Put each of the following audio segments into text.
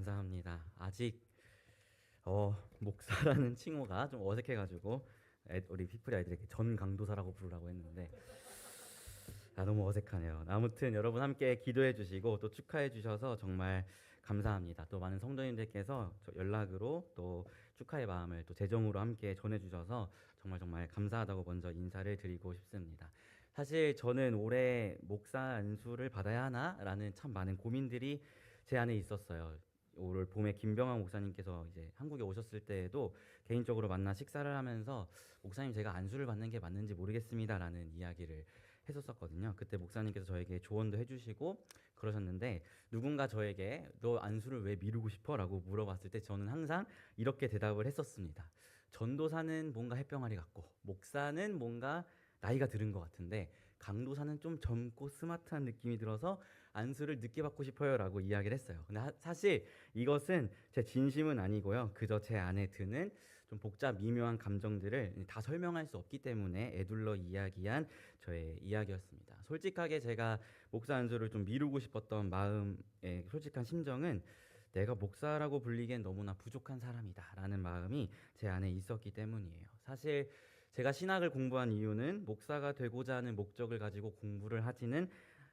감사합니다. 아직 목사라는 칭호가 좀 어색해가지고 우리 피플이 아이들에게 전 강도사라고 부르라고 했는데 너무 어색하네요. 아무튼 여러분 함께 기도해 주시고 또 축하해 주셔서 정말 감사합니다. 또 많은 성도님들께서 연락으로 또 축하의 마음을 또 재정으로 함께 전해 주셔서 정말 정말 감사하다고 먼저 인사를 드리고 싶습니다. 사실 저는 올해 목사 안수를 받아야 하나라는 참 많은 고민들이 제 안에 있었어요. 올 봄에 김병환 목사님께서 이제 한국에 오셨을 때에도 개인적으로 만나 식사를 하면서 목사님 제가 안수를 받는 게 맞는지 모르겠습니다라는 이야기를 했었거든요. 그때 목사님께서 저에게 조언도 해주시고 그러셨는데 누군가 저에게 너 안수를 왜 미루고 싶어? 라고 물어봤을 때 저는 항상 이렇게 대답을 했었습니다. 전도사는 뭔가 햇병아리 같고 목사는 뭔가 나이가 들은 것 같은데 강도사는 좀 젊고 스마트한 느낌이 들어서 안수를 늦게 받고 싶어요 라고 이야기를 했어요. 근데 사실 이것은 제 진심은 아니고요. 그저 제 안에 드는 좀 복잡 미묘한 감정들을 다 설명할 수 없기 때문에 애둘러 이야기한 저의 이야기였습니다. 솔직하게 제가 목사 안수를 좀 미루고 싶었던 마음의 솔직한 심정은 내가 목사라고 불리기엔 너무나 부족한 사람이다 라는 마음이 제 안에 있었기 때문이에요. 사실 제가 신학을 공부한 이유는 목사가 되고자 하는 목적을 가지고 공부를 하지는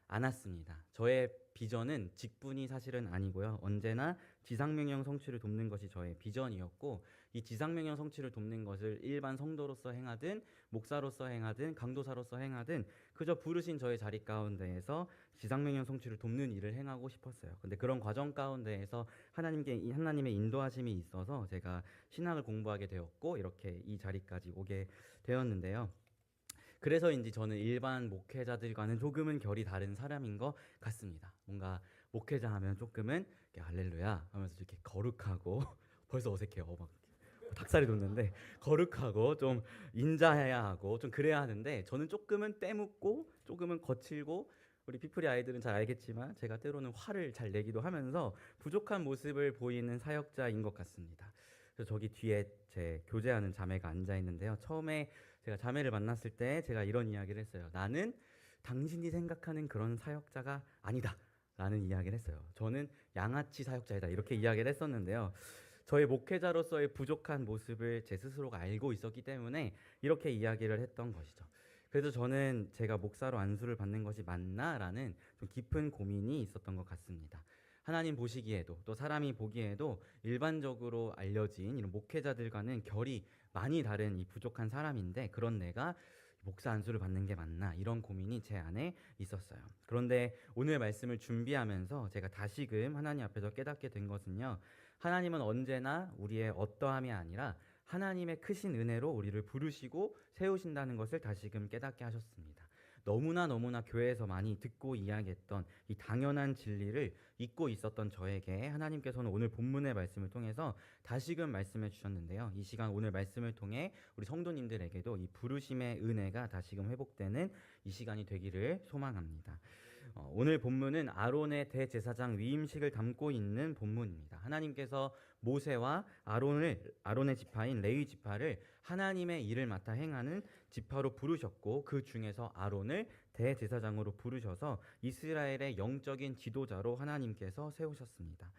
않았습니다. 저의 비전은 직분이 사실은 아니고요. 언제나 지상명령 성취를 돕는 것이 저의 비전이었고 이 지상명령 성취를 돕는 것을 일반 성도로서 행하든 목사로서 행하든 강도사로서 행하든 그저 부르신 저의 자리 가운데에서 지상명령 성취를 돕는 일을 행하고 싶었어요. 근데 그런 과정 가운데에서 하나님의 인도하심이 있어서 제가 신학을 공부하게 되었고 이렇게 이 자리까지 오게 되었는데요. 그래서인지 저는 일반 목회자들과는 조금은 결이 다른 사람인 것 같습니다. 뭔가 목회자 하면 조금은 할렐루야 하면서 이렇게 거룩하고 벌써 어색해요. 막 닭살이 돋는데 거룩하고 좀 인자해야 하고 좀 그래야 하는데 저는 조금은 때묻고 조금은 거칠고 우리 피플이 아이들은 잘 알겠지만 제가 때로는 화를 잘 내기도 하면서 부족한 모습을 보이는 사역자인 것 같습니다. 그래서 저기 뒤에 제 교제하는 자매가 앉아 있는데요. 처음에 제가 자매를 만났을 때 제가 이런 이야기를 했어요. 나는 당신이 생각하는 그런 사역자가 아니다. 라는 이야기를 했어요. 저는 양아치 사역자이다. 이렇게 이야기를 했었는데요. 저의 목회자로서의 부족한 모습을 제 스스로가 알고 있었기 때문에 이렇게 이야기를 했던 것이죠. 그래서 저는 제가 목사로 안수를 받는 것이 맞나라는 좀 깊은 고민이 있었던 것 같습니다. 하나님 보시기에도 또 사람이 보기에도 일반적으로 알려진 이런 목회자들과는 결이 많이 다른 이 부족한 사람인데 그런 내가 목사 안수를 받는 게 맞나 이런 고민이 제 안에 있었어요. 그런데 오늘 말씀을 준비하면서 제가 다시금 하나님 앞에서 깨닫게 된 것은요. 하나님은 언제나 우리의 어떠함이 아니라 하나님의 크신 은혜로 우리를 부르시고 세우신다는 것을 다시금 깨닫게 하셨습니다. 너무나 교회에서 많이 듣고 이야기했던 이 당연한 진리를 잊고 있었던 저에게 하나님께서는 오늘 본문의 말씀을 통해서 다시금 말씀해 주셨는데요. 이 시간 오늘 말씀을 통해 우리 성도님들에게도 이 부르심의 은혜가 다시금 회복되는 이 시간이 되기를 소망합니다. 오늘 본문은 아론의 대제사장 위임식을 담고 있는 본문입니다. 하나님께서 모세와 아론의 지파인 레위 지파를 하나님의 일을 맡아 행하는 지파로 부르셨고 그 중에서 아론을 대제사장으로 부르셔서 이스라엘의 영적인 지도자로 하나님께서 세우셨습니다.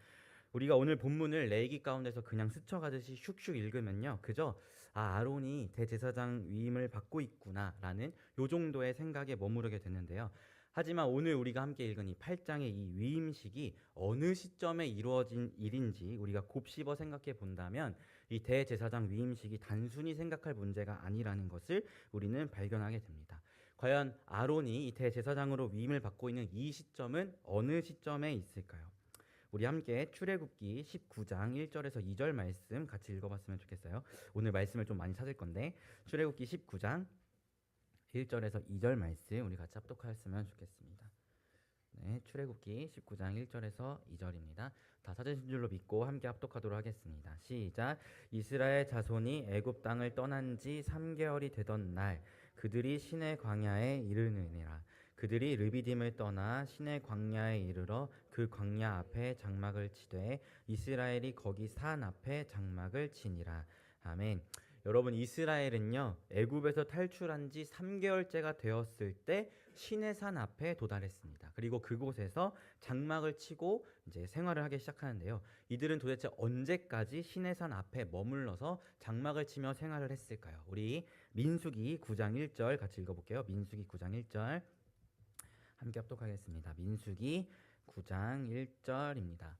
우리가 오늘 본문을 레위기 가운데서 그냥 스쳐가듯이 슉슉 읽으면요. 그저 아론이 대제사장 위임을 받고 있구나라는 요 정도의 생각에 머무르게 되는데요. 하지만 오늘 우리가 함께 읽은 이 8장의 이 위임식이 어느 시점에 이루어진 일인지 우리가 곱씹어 생각해 본다면 이 대제사장 위임식이 단순히 생각할 문제가 아니라는 것을 우리는 발견하게 됩니다. 과연 아론이 이 대제사장으로 위임을 받고 있는 이 시점은 어느 시점에 있을까요? 우리 함께 출애굽기 19장 1절에서 2절 말씀 같이 읽어봤으면 좋겠어요. 오늘 말씀을 좀 많이 찾을 건데 출애굽기 19장 1절에서 2절 말씀 우리 같이 합독하였으면 좋겠습니다. 네, 출애굽기 19장 1절에서 2절입니다. 다 찾으신 줄로 믿고 함께 합독하도록 하겠습니다. 시작. 이스라엘 자손이 애굽 땅을 떠난 지 3개월이 되던 날 그들이 시내 광야에 이르느니라. 그들이 르비딤을 떠나 시내 광야에 이르러 그 광야 앞에 장막을 치되 이스라엘이 거기 산 앞에 장막을 치니라. 아멘. 여러분 이스라엘은요 애굽에서 탈출한 지 3개월째가 되었을 때 시내산 앞에 도달했습니다. 그리고 그곳에서 장막을 치고 이제 생활을 하기 시작하는데요. 이들은 도대체 언제까지 시내산 앞에 머물러서 장막을 치며 생활을 했을까요? 우리 민수기 9장 1절 같이 읽어볼게요. 민수기 9장 1절 함께 합독하겠습니다. 민수기 9장 1절입니다.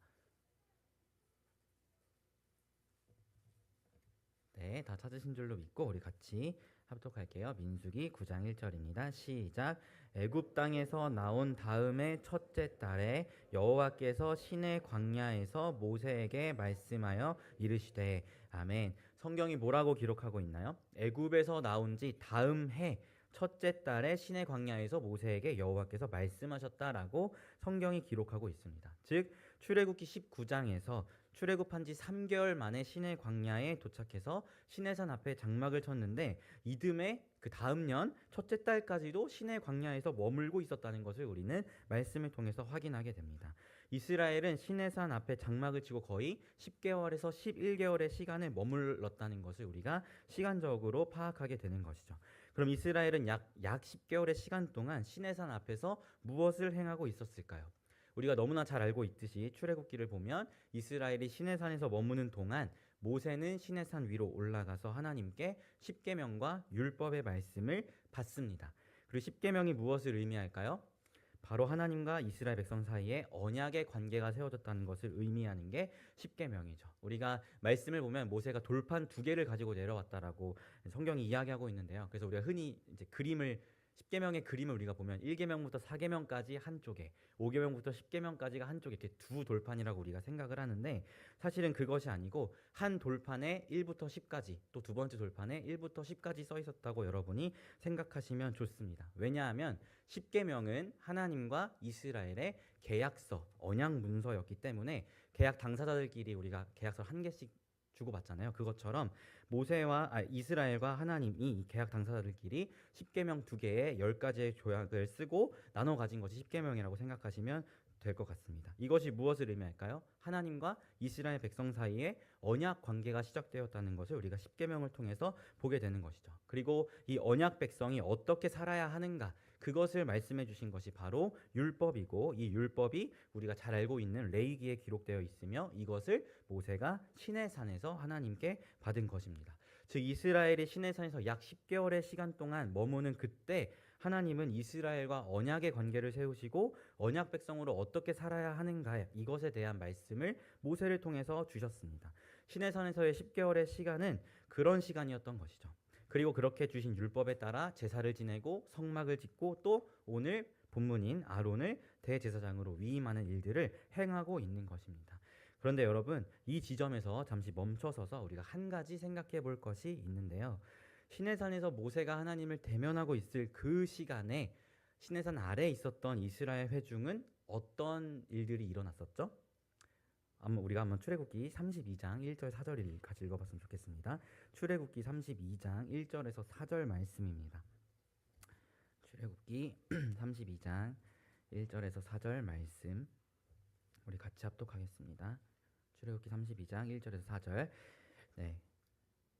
네, 다 찾으신 줄로 믿고 우리 같이 합독할게요. 민수기 9장 1절입니다. 시작. 애굽 땅에서 나온 다음에 첫째 달에 여호와께서 시내 광야에서 모세에게 말씀하여 이르시되. 아멘. 성경이 뭐라고 기록하고 있나요? 애굽에서 나온 지 다음 해 첫째 달에 시내 광야에서 모세에게 여호와께서 말씀하셨다라고 성경이 기록하고 있습니다. 즉 출애굽기 19장에서 출애굽한 지 3개월 만에 시내 광야에 도착해서 시내산 앞에 장막을 쳤는데 이듬해 그 다음 년 첫째 달까지도 시내 광야에서 머물고 있었다는 것을 우리는 말씀을 통해서 확인하게 됩니다. 이스라엘은 시내산 앞에 장막을 치고 거의 10개월에서 11개월의 시간을 머물렀다는 것을 우리가 시간적으로 파악하게 되는 것이죠. 그럼 이스라엘은 약 10개월의 시간 동안 시내산 앞에서 무엇을 행하고 있었을까요? 우리가 너무나 잘 알고 있듯이 출애굽기를 보면 이스라엘이 시내산에서 머무는 동안 모세는 시내산 위로 올라가서 하나님께 십계명과 율법의 말씀을 받습니다. 그리고 십계명이 무엇을 의미할까요? 바로 하나님과 이스라엘 백성 사이에 언약의 관계가 세워졌다는 것을 의미하는 게 십계명이죠. 우리가 말씀을 보면 모세가 돌판 2개를 가지고 내려왔다라고 성경이 이야기하고 있는데요. 그래서 우리가 흔히 이제 십계명의 그림을 우리가 보면 1계명부터 4계명까지 한쪽에, 5계명부터 10계명까지가 한쪽에 이렇게 두 돌판이라고 우리가 생각을 하는데 사실은 그것이 아니고 한 돌판에 1부터 10까지 또 두 번째 돌판에 1부터 10까지 써 있었다고 여러분이 생각하시면 좋습니다. 왜냐하면 십계명은 하나님과 이스라엘의 계약서, 언약 문서였기 때문에 계약 당사자들끼리 우리가 계약서 한 개씩 주고받잖아요. 그것처럼 이스라엘과 하나님이 이 계약 당사자들끼리 십계명 2개의 10가지의 조약을 쓰고 나눠 가진 것이 십계명이라고 생각하시면 될 것 같습니다. 이것이 무엇을 의미할까요? 하나님과 이스라엘 백성 사이에 언약 관계가 시작되었다는 것을 우리가 십계명을 통해서 보게 되는 것이죠. 그리고 이 언약 백성이 어떻게 살아야 하는가, 그것을 말씀해 주신 것이 바로 율법이고, 이 율법이 우리가 잘 알고 있는 레위기에 기록되어 있으며 이것을 모세가 시내산에서 하나님께 받은 것입니다. 즉 이스라엘이 시내산에서 약 10개월의 시간 동안 머무는 그때 하나님은 이스라엘과 언약의 관계를 세우시고 언약 백성으로 어떻게 살아야 하는가, 이것에 대한 말씀을 모세를 통해서 주셨습니다. 시내산에서의 10개월의 시간은 그런 시간이었던 것이죠. 그리고 그렇게 주신 율법에 따라 제사를 지내고 성막을 짓고 또 오늘 본문인 아론을 대제사장으로 위임하는 일들을 행하고 있는 것입니다. 그런데 여러분, 이 지점에서 잠시 멈춰서서 우리가 한 가지 생각해 볼 것이 있는데요. 시내산에서 모세가 하나님을 대면하고 있을 그 시간에 시내산 아래에 있었던 이스라엘 회중은 어떤 일들이 일어났었죠? 우리가 한번 출애굽기 32장 1절 4절을 같이 읽어봤으면 좋겠습니다. 출애굽기 32장 1절에서 4절 말씀입니다. 출애굽기 32장 1절에서 4절 말씀 우리 같이 합독하겠습니다. 출애굽기 32장 1절에서 4절 네,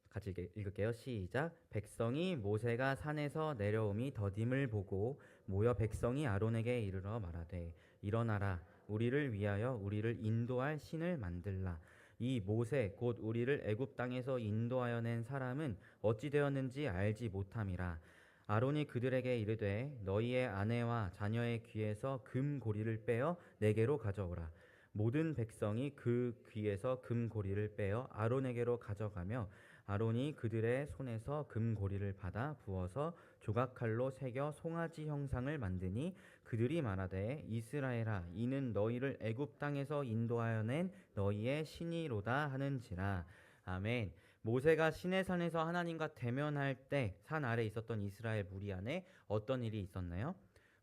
같이 읽을게요. 시작. 백성이 모세가 산에서 내려옴이 더딤을 보고 모여 백성이 아론에게 이르러 말하되 일어나라, 우리를 위하여 우리를 인도할 신을 만들라. 이 모세 곧 우리를 애굽 땅에서 인도하여 낸 사람은 어찌 되었는지 알지 못함이라. 아론이 그들에게 이르되 너희의 아내와 자녀의 귀에서 금고리를 빼어 내게로 가져오라. 모든 백성이 그 귀에서 금고리를 빼어 아론에게로 가져가며 아론이 그들의 손에서 금고리를 받아 부어서 조각칼로 새겨 송아지 형상을 만드니 그들이 말하되 이스라엘아, 이는 너희를 애굽 땅에서 인도하여 낸 너희의 신이로다 하는지라. 아멘. 모세가 시내산에서 하나님과 대면할 때 산 아래 있었던 이스라엘 무리 안에 어떤 일이 있었나요?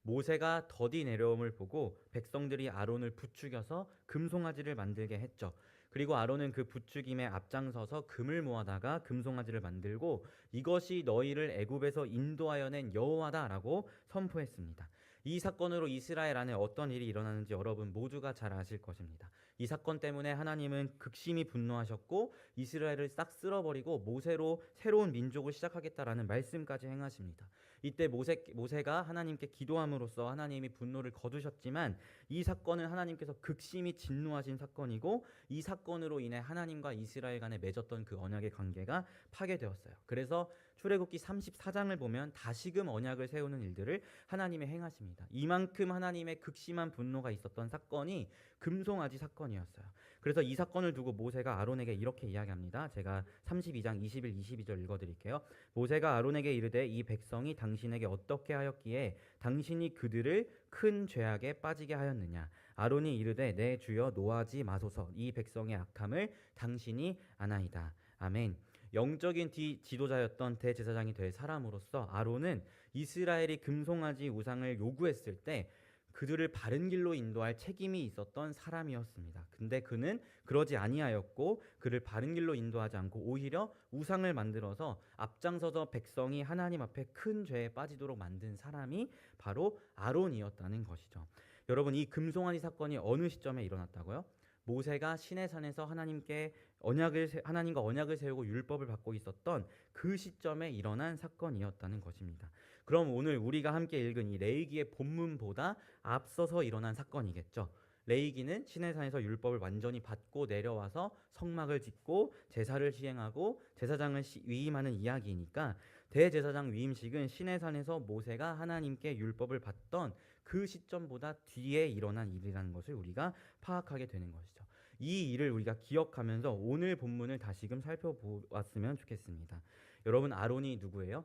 모세가 더디 내려옴을 보고 백성들이 아론을 부추겨서 금송아지를 만들게 했죠. 그리고 아론은 그 부추김에 앞장서서 금을 모아다가 금송아지를 만들고 이것이 너희를 애굽에서 인도하여 낸 여호와다라고 선포했습니다. 이 사건으로 이스라엘 안에 어떤 일이 일어나는지 여러분 모두가 잘 아실 것입니다. 이 사건 때문에 하나님은 극심히 분노하셨고 이스라엘을 싹 쓸어버리고 모세로 새로운 민족을 시작하겠다라는 말씀까지 행하십니다. 이때 모세가 하나님께 기도함으로써 하나님이 분노를 거두셨지만 이 사건은 하나님께서 극심히 진노하신 사건이고 이 사건으로 인해 하나님과 이스라엘 간에 맺었던 그 언약의 관계가 파괴되었어요. 그래서 출애굽기 34장을 보면 다시금 언약을 세우는 일들을 하나님이 행하십니다. 이만큼 하나님의 극심한 분노가 있었던 사건이 금송아지 사건이었어요. 그래서 이 사건을 두고 모세가 아론에게 이렇게 이야기합니다. 제가 32장 21, 22절 읽어드릴게요. 모세가 아론에게 이르되 이 백성이 당신에게 어떻게 하였기에 당신이 그들을 큰 죄악에 빠지게 하였느냐. 아론이 이르되 내 주여 노하지 마소서. 이 백성의 악함을 당신이 아나이다. 아멘. 영적인 지도자였던 대제사장이 될 사람으로서 아론은 이스라엘이 금송아지 우상을 요구했을 때 그들을 바른 길로 인도할 책임이 있었던 사람이었습니다. 근데 그는 그러지 아니하였고 그를 바른 길로 인도하지 않고 오히려 우상을 만들어서 앞장서서 백성이 하나님 앞에 큰 죄에 빠지도록 만든 사람이 바로 아론이었다는 것이죠. 여러분, 이 금송아지 사건이 어느 시점에 일어났다고요? 모세가 시내산에서 하나님과 언약을 세우고 율법을 받고 있었던 그 시점에 일어난 사건이었다는 것입니다. 그럼 오늘 우리가 함께 읽은 이 레위기의 본문보다 앞서서 일어난 사건이겠죠. 레위기는 시내산에서 율법을 완전히 받고 내려와서 성막을 짓고 제사를 시행하고 제사장을 위임하는 이야기이니까 대제사장 위임식은 시내산에서 모세가 하나님께 율법을 받던 그 시점보다 뒤에 일어난 일이라는 것을 우리가 파악하게 되는 것이죠. 이 일을 우리가 기억하면서 오늘 본문을 다시금 살펴보았으면 좋겠습니다. 여러분, 아론이 누구예요?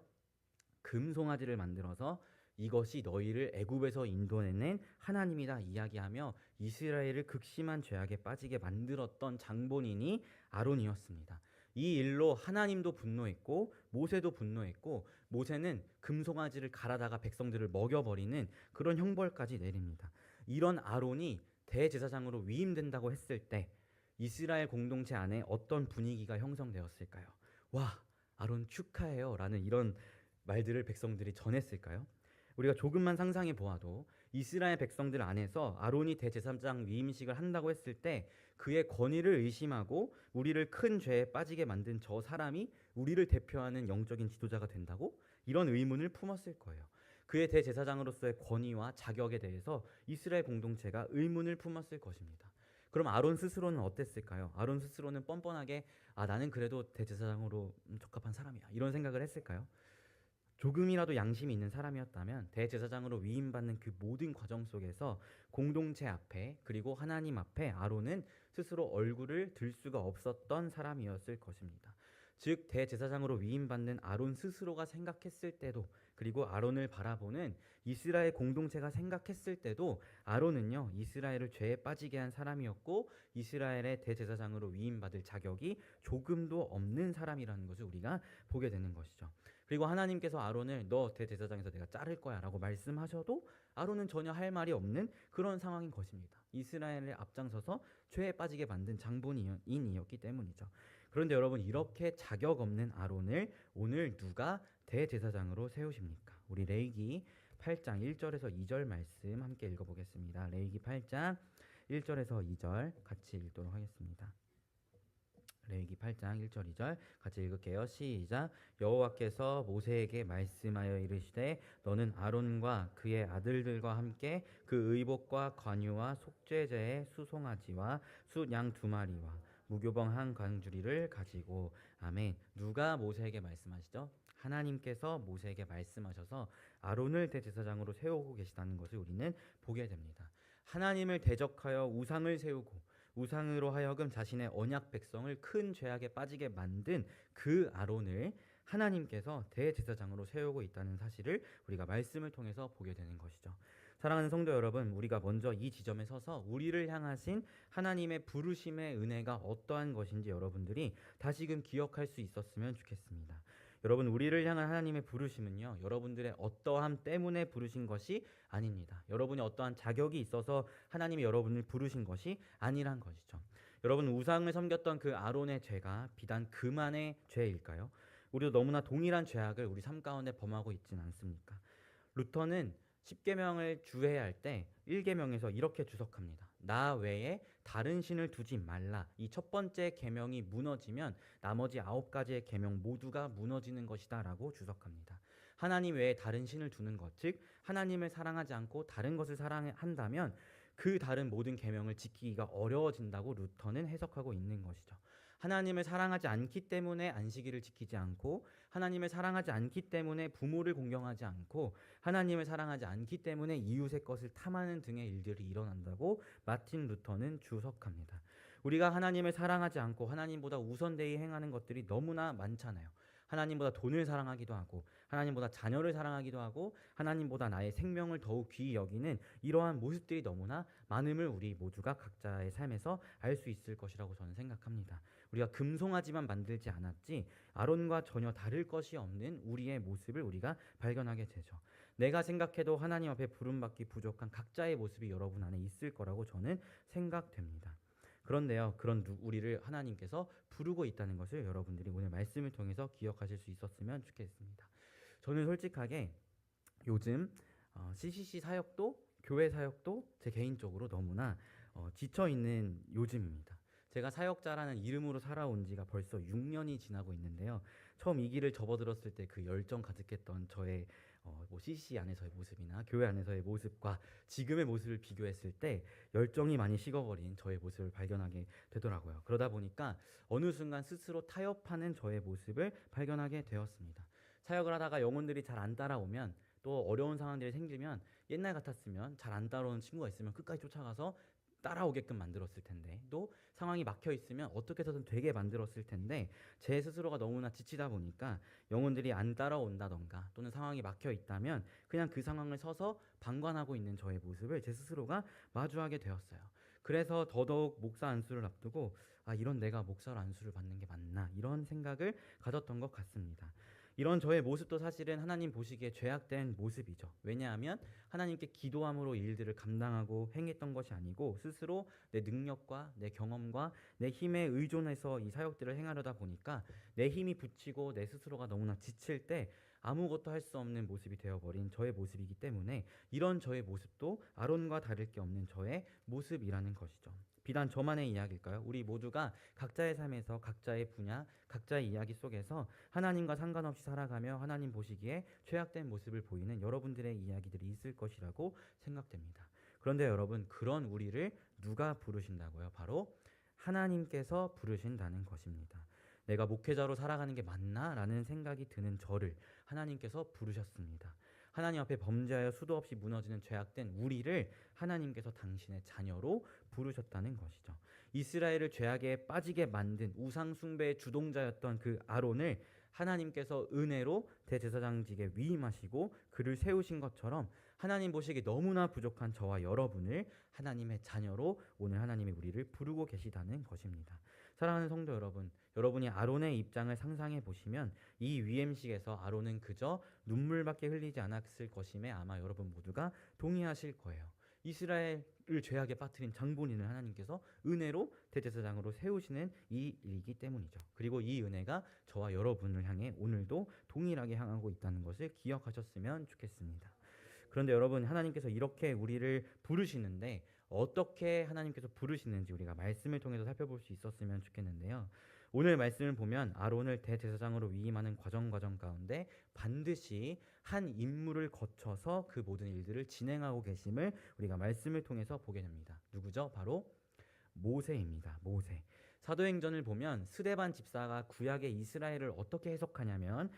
금송아지를 만들어서 이것이 너희를 애굽에서 인도해낸 하나님이다 이야기하며 이스라엘을 극심한 죄악에 빠지게 만들었던 장본인이 아론이었습니다. 이 일로 하나님도 분노했고 모세도 분노했고 모세는 금송아지를 갈아다가 백성들을 먹여버리는 그런 형벌까지 내립니다. 이런 아론이 대제사장으로 위임된다고 했을 때 이스라엘 공동체 안에 어떤 분위기가 형성되었을까요? 와, 아론 축하해요 라는 이런 말들을 백성들이 전했을까요? 우리가 조금만 상상해 보아도 이스라엘 백성들 안에서 아론이 대제사장 위임식을 한다고 했을 때 그의 권위를 의심하고 우리를 큰 죄에 빠지게 만든 저 사람이 우리를 대표하는 영적인 지도자가 된다고? 이런 의문을 품었을 거예요. 그의 대제사장으로서의 권위와 자격에 대해서 이스라엘 공동체가 의문을 품었을 것입니다. 그럼 아론 스스로는 어땠을까요? 아론 스스로는 뻔뻔하게 나는 그래도 대제사장으로 적합한 사람이야 이런 생각을 했을까요? 조금이라도 양심이 있는 사람이었다면 대제사장으로 위임받는 그 모든 과정 속에서 공동체 앞에 그리고 하나님 앞에 아론은 스스로 얼굴을 들 수가 없었던 사람이었을 것입니다. 즉 대제사장으로 위임받는 아론 스스로가 생각했을 때도 그리고 아론을 바라보는 이스라엘 공동체가 생각했을 때도 아론은요 이스라엘을 죄에 빠지게 한 사람이었고 이스라엘의 대제사장으로 위임받을 자격이 조금도 없는 사람이라는 것을 우리가 보게 되는 것이죠. 그리고 하나님께서 아론을 너 대제사장에서 내가 자를 거야 라고 말씀하셔도 아론은 전혀 할 말이 없는 그런 상황인 것입니다. 이스라엘을 앞장서서 죄에 빠지게 만든 장본인이었기 때문이죠. 그런데 여러분, 이렇게 자격 없는 아론을 오늘 누가 대제사장으로 세우십니까? 우리 레위기 8장 1절에서 2절 말씀 함께 읽어보겠습니다. 레위기 8장 1절에서 2절 같이 읽도록 하겠습니다. 레위기 8장 1절 2절 같이 읽을게요. 시작. 여호와께서 모세에게 말씀하여 이르시되 너는 아론과 그의 아들들과 함께 그 의복과 관유와 속죄제의 수송아지와 숫양 2마리와 무교병 한 광주리를 가지고. 아멘. 누가 모세에게 말씀하시죠? 하나님께서 모세에게 말씀하셔서 아론을 대제사장으로 세우고 계시다는 것을 우리는 보게 됩니다. 하나님을 대적하여 우상을 세우고 우상으로 하여금 자신의 언약 백성을 큰 죄악에 빠지게 만든 그 아론을 하나님께서 대제사장으로 세우고 있다는 사실을 우리가 말씀을 통해서 보게 되는 것이죠. 사랑하는 성도 여러분, 우리가 먼저 이 지점에 서서 우리를 향하신 하나님의 부르심의 은혜가 어떠한 것인지 여러분들이 다시금 기억할 수 있었으면 좋겠습니다. 여러분, 우리를 향한 하나님의 부르심은요 여러분들의 어떠함 때문에 부르신 것이 아닙니다. 여러분이 어떠한 자격이 있어서 하나님이 여러분을 부르신 것이 아니란 것이죠. 여러분, 우상을 섬겼던 그 아론의 죄가 비단 그만의 죄일까요? 우리도 너무나 동일한 죄악을 우리 삶 가운데 범하고 있지는 않습니까? 루터는 10계명을 주해야 할 때 1계명에서 이렇게 주석합니다. 나 외에 다른 신을 두지 말라. 이 첫 번째 계명이 무너지면 나머지 9가지의 계명 모두가 무너지는 것이다 라고 주석합니다. 하나님 외에 다른 신을 두는 것, 즉 하나님을 사랑하지 않고 다른 것을 사랑한다면 그 다른 모든 계명을 지키기가 어려워진다고 루터는 해석하고 있는 것이죠. 하나님을 사랑하지 않기 때문에 안식일을 지키지 않고, 하나님을 사랑하지 않기 때문에 부모를 공경하지 않고, 하나님을 사랑하지 않기 때문에 이웃의 것을 탐하는 등의 일들이 일어난다고 마틴 루터는 주석합니다. 우리가 하나님을 사랑하지 않고 하나님보다 우선되이 행하는 것들이 너무나 많잖아요. 하나님보다 돈을 사랑하기도 하고, 하나님보다 자녀를 사랑하기도 하고, 하나님보다 나의 생명을 더욱 귀히 여기는 이러한 모습들이 너무나 많음을 우리 모두가 각자의 삶에서 알 수 있을 것이라고 저는 생각합니다. 우리가 금송아지만 만들지 않았지 아론과 전혀 다를 것이 없는 우리의 모습을 우리가 발견하게 되죠. 내가 생각해도 하나님 앞에 부름받기 부족한 각자의 모습이 여러분 안에 있을 거라고 저는 생각됩니다. 그런데요, 그런 우리를 하나님께서 부르고 있다는 것을 여러분들이 오늘 말씀을 통해서 기억하실 수 있었으면 좋겠습니다. 저는 솔직하게 요즘 CCC 사역도, 교회 사역도 제 개인적으로 너무나 지쳐있는 요즘입니다. 제가 사역자라는 이름으로 살아온 지가 벌써 6년이 지나고 있는데요. 처음 이 길을 접어들었을 때 그 열정 가득했던 저의 CCC 안에서의 모습이나 교회 안에서의 모습과 지금의 모습을 비교했을 때 열정이 많이 식어버린 저의 모습을 발견하게 되더라고요. 그러다 보니까 어느 순간 스스로 타협하는 저의 모습을 발견하게 되었습니다. 사역을 하다가 영혼들이 잘 안 따라오면, 또 어려운 상황들이 생기면, 옛날 같았으면 잘 안 따라오는 친구가 있으면 끝까지 쫓아가서 따라오게끔 만들었을 텐데, 또 상황이 막혀 있으면 어떻게 해서든 되게 만들었을 텐데, 제 스스로가 너무나 지치다 보니까 영혼들이 안 따라온다던가 또는 상황이 막혀 있다면 그냥 그 상황을 서서 방관하고 있는 저의 모습을 제 스스로가 마주하게 되었어요. 그래서 더더욱 목사 안수를 앞두고 이런 내가 목사로 안수를 받는 게 맞나, 이런 생각을 가졌던 것 같습니다. 이런 저의 모습도 사실은 하나님 보시기에 죄악된 모습이죠. 왜냐하면 하나님께 기도함으로 일들을 감당하고 행했던 것이 아니고 스스로 내 능력과 내 경험과 내 힘에 의존해서 이 사역들을 행하려다 보니까 내 힘이 붙이고 내 스스로가 너무나 지칠 때 아무것도 할 수 없는 모습이 되어버린 저의 모습이기 때문에 이런 저의 모습도 아론과 다를 게 없는 저의 모습이라는 것이죠. 비단 저만의 이야기일까요? 우리 모두가 각자의 삶에서 각자의 분야, 각자의 이야기 속에서 하나님과 상관없이 살아가며 하나님 보시기에 죄악된 모습을 보이는 여러분들의 이야기들이 있을 것이라고 생각됩니다. 그런데 여러분, 그런 우리를 누가 부르신다고요? 바로 하나님께서 부르신다는 것입니다. 내가 목회자로 살아가는 게 맞나? 라는 생각이 드는 저를 하나님께서 부르셨습니다. 하나님 앞에 범죄하여 수도 없이 무너지는 죄악된 우리를 하나님께서 당신의 자녀로 부르셨다는 것이죠. 이스라엘을 죄악에 빠지게 만든 우상 숭배의 주동자였던 그 아론을 하나님께서 은혜로 대제사장직에 위임하시고 그를 세우신 것처럼 하나님 보시기 너무나 부족한 저와 여러분을 하나님의 자녀로 오늘 하나님이 우리를 부르고 계시다는 것입니다. 사랑하는 성도 여러분, 여러분이 아론의 입장을 상상해 보시면 이 위임식에서 아론은 그저 눈물밖에 흘리지 않았을 것임에 아마 여러분 모두가 동의하실 거예요. 이스라엘을 죄악에 빠뜨린 장본인을 하나님께서 은혜로 대제사장으로 세우시는 이 일이기 때문이죠. 그리고 이 은혜가 저와 여러분을 향해 오늘도 동일하게 향하고 있다는 것을 기억하셨으면 좋겠습니다. 그런데 여러분, 하나님께서 이렇게 우리를 부르시는데 어떻게 하나님께서 부르시는지 우리가 말씀을 통해서 살펴볼 수 있었으면 좋겠는데요. 오늘 말씀을 보면 아론을 대제사장으로 위임하는 과정 가운데 반드시 한 인물을 거쳐서 그 모든 일들을 진행하고 계심을 우리가 말씀을 통해서 보게 됩니다. 누구죠? 바로 모세입니다. 모세. 사도행전을 보면 스데반 집사가 구약의 이스라엘을 어떻게 해석하냐면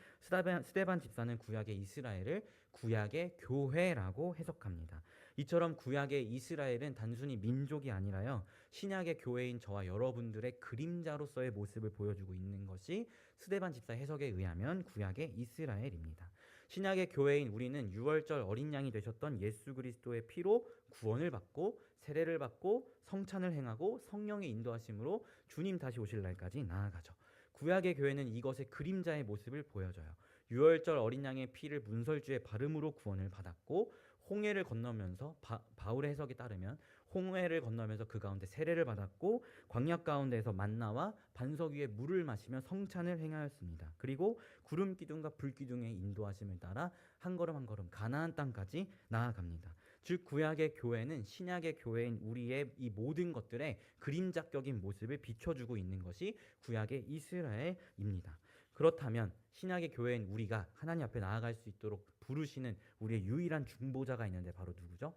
스데반 집사는 구약의 이스라엘을 구약의 교회라고 해석합니다. 이처럼 구약의 이스라엘은 단순히 민족이 아니라요, 신약의 교회인 저와 여러분들의 그림자로서의 모습을 보여주고 있는 것이 스데반 집사 해석에 의하면 구약의 이스라엘입니다. 신약의 교회인 우리는 유월절 어린 양이 되셨던 예수 그리스도의 피로 구원을 받고 세례를 받고 성찬을 행하고 성령의 인도하심으로 주님 다시 오실 날까지 나아가죠. 구약의 교회는 이것의 그림자의 모습을 보여줘요. 유월절 어린 양의 피를 문설주에 바름으로 구원을 받았고, 홍해를 건너면서 바울의 해석에 따르면 홍해를 건너면서 그 가운데 세례를 받았고, 광야 가운데에서 만나와 반석 위에 물을 마시며 성찬을 행하였습니다. 그리고 구름 기둥과 불 기둥의 인도하심을 따라 한 걸음 한 걸음 가나안 땅까지 나아갑니다. 즉 구약의 교회는 신약의 교회인 우리의 이 모든 것들의 그림자격인 모습을 비춰주고 있는 것이 구약의 이스라엘입니다. 그렇다면 신약의 교회인 우리가 하나님 앞에 나아갈 수 있도록 부르시는 우리의 유일한 중보자가 있는데 바로 누구죠?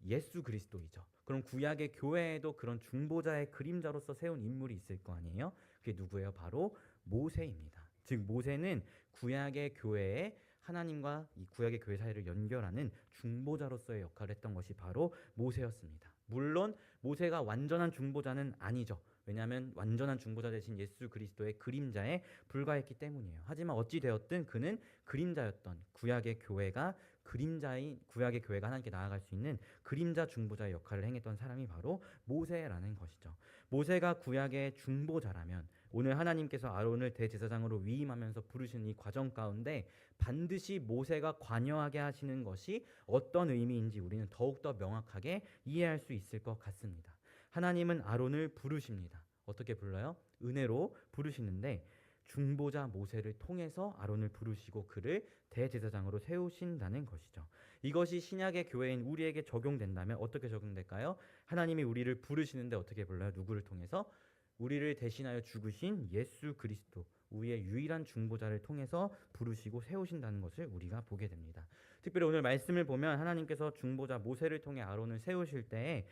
예수 그리스도이죠. 그럼 구약의 교회에도 그런 중보자의 그림자로서 세운 인물이 있을 거 아니에요? 그게 누구예요? 바로 모세입니다. 즉 모세는 구약의 교회에 하나님과 이 구약의 교회 사이를 연결하는 중보자로서의 역할을 했던 것이 바로 모세였습니다. 물론 모세가 완전한 중보자는 아니죠. 왜냐하면 완전한 중보자 대신 예수 그리스도의 그림자에 불과했기 때문이에요. 하지만 어찌 되었든 그는 그림자였던 구약의 교회가 하나님께 나아갈 수 있는 그림자 중보자의 역할을 행했던 사람이 바로 모세라는 것이죠. 모세가 구약의 중보자라면 오늘 하나님께서 아론을 대제사장으로 위임하면서 부르시는 이 과정 가운데 반드시 모세가 관여하게 하시는 것이 어떤 의미인지 우리는 더욱더 명확하게 이해할 수 있을 것 같습니다. 하나님은 아론을 부르십니다. 어떻게 불러요? 은혜로 부르시는데 중보자 모세를 통해서 아론을 부르시고 그를 대제사장으로 세우신다는 것이죠. 이것이 신약의 교회인 우리에게 적용된다면 어떻게 적용될까요? 하나님이 우리를 부르시는데 어떻게 불러요? 누구를 통해서? 우리를 대신하여 죽으신 예수 그리스도, 우리의 유일한 중보자를 통해서 부르시고 세우신다는 것을 우리가 보게 됩니다. 특별히 오늘 말씀을 보면 하나님께서 중보자 모세를 통해 아론을 세우실 때에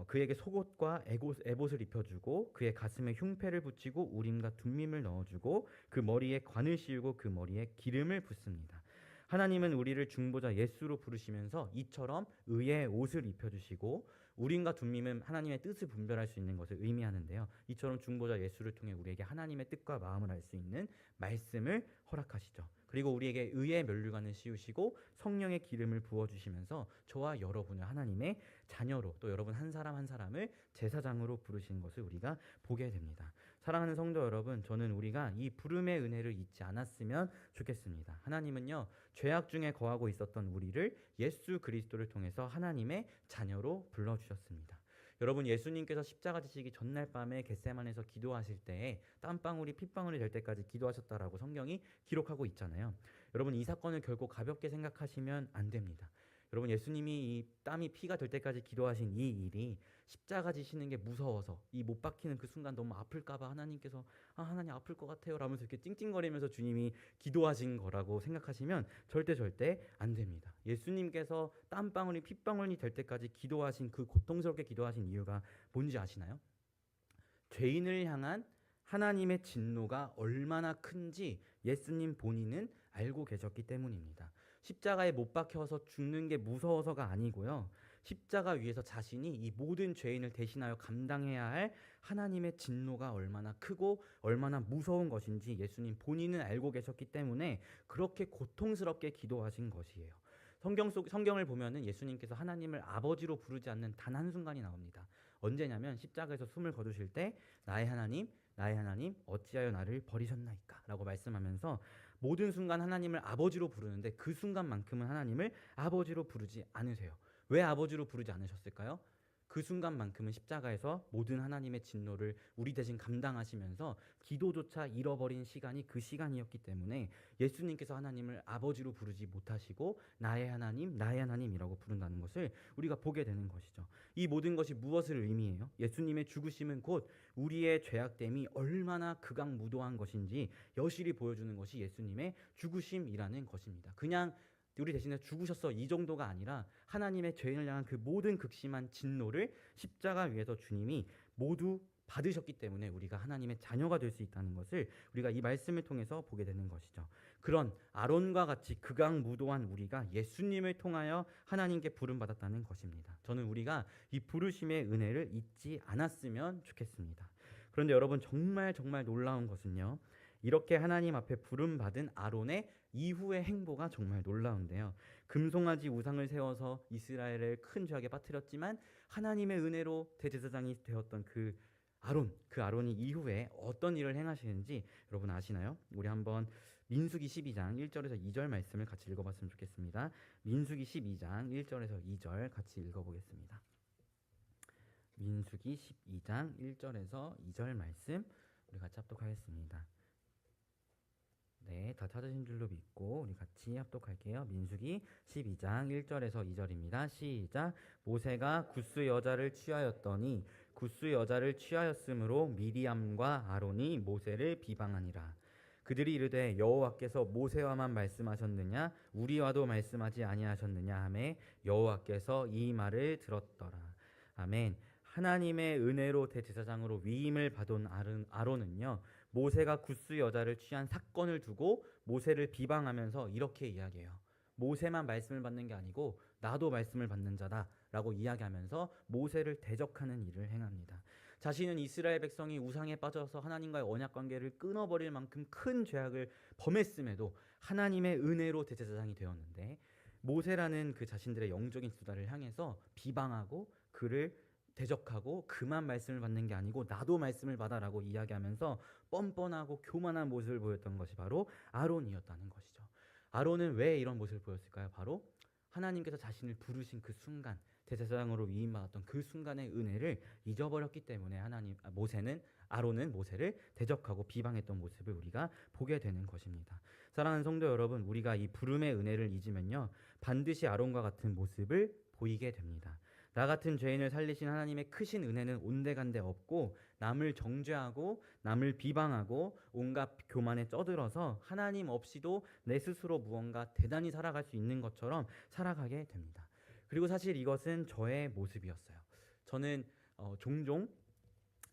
그에게 속옷과 에봇을 입혀주고 그의 가슴에 흉패를 붙이고 우림과 둠밈을 넣어주고 그 머리에 관을 씌우고 그 머리에 기름을 붓습니다. 하나님은 우리를 중보자 예수로 부르시면서 이처럼 의의 옷을 입혀주시고 우림과 둠밈은 하나님의 뜻을 분별할 수 있는 것을 의미하는데요. 이처럼 중보자 예수를 통해 우리에게 하나님의 뜻과 마음을 알 수 있는 말씀을 허락하시죠. 그리고 우리에게 의의 면류관을 씌우시고 성령의 기름을 부어주시면서 저와 여러분을 하나님의 자녀로 또 여러분 한 사람 한 사람을 제사장으로 부르신 것을 우리가 보게 됩니다. 사랑하는 성도 여러분, 저는 우리가 이 부름의 은혜를 잊지 않았으면 좋겠습니다. 하나님은요, 죄악 중에 거하고 있었던 우리를 예수 그리스도를 통해서 하나님의 자녀로 불러주셨습니다. 여러분, 예수님께서 십자가 지시기 전날 밤에 겟세마네에서 기도하실 때에 땀방울이 핏방울이 될 때까지 기도하셨다라고 성경이 기록하고 있잖아요. 여러분, 이 사건을 결코 가볍게 생각하시면 안 됩니다. 여러분, 예수님이 이 땀이 피가 될 때까지 기도하신 이 일이 십자가 지시는 게 무서워서 이 못 박히는 그 순간 너무 아플까봐 하나님께서 하나님 아플 것 같아요 라면서 이렇게 찡찡거리면서 주님이 기도하신 거라고 생각하시면 절대 안 됩니다. 예수님께서 땀방울이 핏방울이 될 때까지 기도하신 그 고통스럽게 기도하신 이유가 뭔지 아시나요? 죄인을 향한 하나님의 진노가 얼마나 큰지 예수님 본인은 알고 계셨기 때문입니다. 십자가에 못 박혀서 죽는 게 무서워서가 아니고요. 십자가 위에서 자신이 이 모든 죄인을 대신하여 감당해야 할 하나님의 진노가 얼마나 크고 얼마나 무서운 것인지 예수님 본인은 알고 계셨기 때문에 그렇게 고통스럽게 기도하신 것이에요. 성경을 보면은 예수님께서 하나님을 아버지로 부르지 않는 단 한순간이 나옵니다. 언제냐면 십자가에서 숨을 거두실 때 나의 하나님 어찌하여 나를 버리셨나이까 라고 말씀하면서 모든 순간 하나님을 아버지로 부르는데 그 순간만큼은 하나님을 아버지로 부르지 않으세요. 왜 아버지로 부르지 않으셨을까요? 그 순간만큼은 십자가에서 모든 하나님의 진노를 우리 대신 감당하시면서 기도조차 잃어버린 시간이 그 시간이었기 때문에 예수님께서 하나님을 아버지로 부르지 못하시고 나의 하나님이라고 부른다는 것을 우리가 보게 되는 것이죠. 이 모든 것이 무엇을 의미해요? 예수님의 죽으심은 곧 우리의 죄악됨이 얼마나 극악무도한 것인지 여실히 보여주는 것이 예수님의 죽으심이라는 것입니다. 그냥 우리 대신에 죽으셨어 이 정도가 아니라 하나님의 죄인을 향한 그 모든 극심한 진노를 십자가 위에서 주님이 모두 받으셨기 때문에 우리가 하나님의 자녀가 될 수 있다는 것을 우리가 이 말씀을 통해서 보게 되는 것이죠. 그런 아론과 같이 극악무도한 우리가 예수님을 통하여 하나님께 부름받았다는 것입니다. 저는 우리가 이 부르심의 은혜를 잊지 않았으면 좋겠습니다. 그런데 여러분, 정말 놀라운 것은요, 이렇게 하나님 앞에 부름받은 아론의 이후의 행보가 정말 놀라운데요. 금송아지 우상을 세워서 이스라엘을 큰 죄악에 빠뜨렸지만 하나님의 은혜로 대제사장이 되었던 그 아론이 이후에 어떤 일을 행하시는지 여러분 아시나요? 우리 한번 민수기 12장 1절에서 2절 말씀을 같이 읽어봤으면 좋겠습니다. 민수기 12장 1절에서 2절 같이 읽어보겠습니다. 민수기 12장 1절에서 2절 말씀 우리 같이 합독하겠습니다. 네, 다 찾으신 줄로 믿고 우리 같이 합독할게요. 민수기 12장 1절에서 2절입니다. 시작. 모세가 구스 여자를 취하였더니 구스 여자를 취하였으므로 미리암과 아론이 모세를 비방하니라. 그들이 이르되 여호와께서 모세와만 말씀하셨느냐 우리와도 말씀하지 아니하셨느냐 하매 여호와께서 이 말을 들었더라. 아멘. 하나님의 은혜로 대제사장으로 위임을 받은 아론은요, 모세가 구스 여자를 취한 사건을 두고 모세를 비방하면서 이렇게 이야기해요. 모세만 말씀을 받는 게 아니고 나도 말씀을 받는 자다라고 이야기하면서 모세를 대적하는 일을 행합니다. 자신은 이스라엘 백성이 우상에 빠져서 하나님과의 언약 관계를 끊어버릴 만큼 큰 죄악을 범했음에도 하나님의 은혜로 대제사장이 되었는데, 모세라는 그 자신들의 영적인 수다를 향해서 비방하고 그를 대적하고 그만 말씀을 받는 게 아니고 나도 말씀을 받아라고 이야기하면서 뻔뻔하고 교만한 모습을 보였던 것이 바로 아론이었다는 것이죠. 아론은 왜 이런 모습을 보였을까요? 바로 하나님께서 자신을 부르신 그 순간, 대제사장으로 위임받았던 그 순간의 은혜를 잊어버렸기 때문에 아론은 모세를 대적하고 비방했던 모습을 우리가 보게 되는 것입니다. 사랑하는 성도 여러분, 우리가 이 부름의 은혜를 잊으면요, 반드시 아론과 같은 모습을 보이게 됩니다. 나 같은 죄인을 살리신 하나님의 크신 은혜는 온데간데 없고, 남을 정죄하고 남을 비방하고 온갖 교만에 쩌들어서 하나님 없이도 내 스스로 무언가 대단히 살아갈 수 있는 것처럼 살아가게 됩니다. 그리고 사실 이것은 저의 모습이었어요. 저는 종종